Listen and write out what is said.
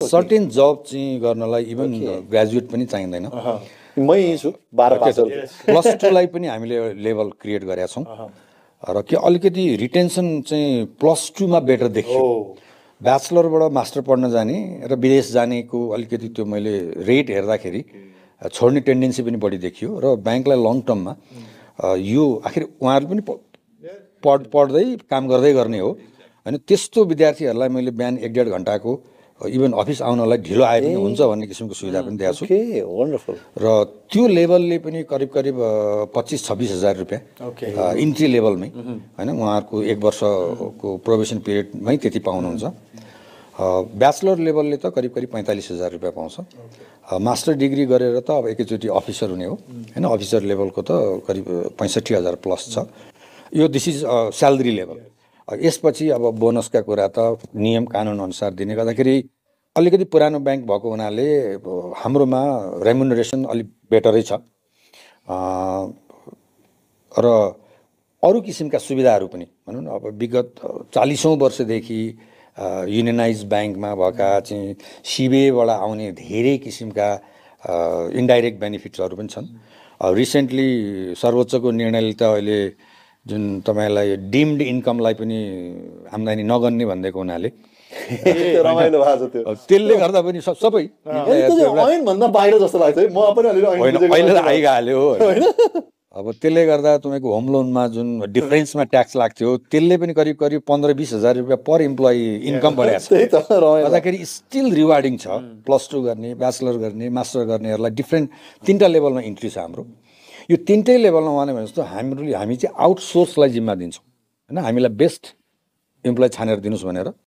certain जब चाहिँ गर्नलाई even graduate पनि चाहिँदैन मै छु 12 पासहरू प्लस 2 लाई पनि हामीले लेभल क्रिएट गरेका छौँ र के अलिकति रिटेन्सन चाहिँ प्लस 2 मा बेटर देखियो ब्याचलरबाट मास्टर पढ्न जाने र विदेश जानेको अलिकति त्यो मैले रेट हेर्दाखेरि छोड्ने टेन्डेन्सी पनि बढी देखियो र ब्याङ्कलाई लङ टर्ममा यो आखिर उहाँहरूले पनि पढ्दै काम गर्दै गर्ने हो होइन त्यस्तो विद्यार्थीहरूलाई मैले बिहान 1.5 घन्टाको इभन अफिस आउनलाई ढिलो आए पनि हुन्छ भन्ने किसिमको सुविधा पनि दिएको छु र त्यो लेभलले पनि करिब 25-26 हजार रुपियाँ इन्ट्री लेभलमै होइन उहाँहरूको 1 वर्षको प्रोबेसन पिरियडमै त्यति पाउनुहुन्छ ब्याचलर लेभलले त करिब 45 हजार रुपियाँ पाउँछ मास्टर डिग्री गरेर त अब एकैचोटि अफिसर हुने हो होइन अफिसर लेभलको त करिब 65 हजार प्लस छ यो दिस इज स्यालेरी लेभल यसपछि अब बोनसका कुरा त नियम कानुन अनुसार दिने गर्दाखेरि अलिकति पुरानो ब्याङ्क भएको हुनाले हाम्रोमा रेम्युनरेसन अलिक बेटरै छ र अरू किसिमका सुविधाहरू पनि भनौँ न अब विगत 40औं वर्षदेखि युनियनाइज ब्याङ्कमा भएका चाहिँ सिबिआईबाट आउने धेरै किसिमका इन्डाइरेक्ट बेनिफिट्सहरू पनि छन् रिसेन्टली सर्वोच्चको निर्णयले त अहिले जुन तपाईलाई डिम्ड इन्कमलाई पनि आम्दानी नगर्ने भन्दैको हुनाले रमाइलो भएको छ त्यो त्यसले गर्दा पनि सबै ऐन भन्दा बाहिर जस्तो लाग्छ है म पनि अलि अहिले आइहाल्यो होइन अब त्यसले गर्दा तपाईको होम लोनमा जुन डिफरेन्समा ट्याक्स लाग्थ्यो त्यसले पनि करिब 15-20 हजार रुपियाँ पर इम्प्लोइ इन्कम बढाएको छ त्यही त गर्दाखेरि स्टिल रिवार्डिङ छ प्लस 2 गर्ने ब्याचलर गर्ने मास्टर गर्नेहरूलाई डिफ्रेन्ट 3टा लेभलमा इन्ट्री छ हाम्रो यो 3टै लेभलमा उहाँले भने जस्तो हामी चाहिँ आउटसोर्सलाई जिम्मा दिन्छौँ होइन हामीलाई बेस्ट इम्प्लोइ छानेर दिनुहोस् भनेर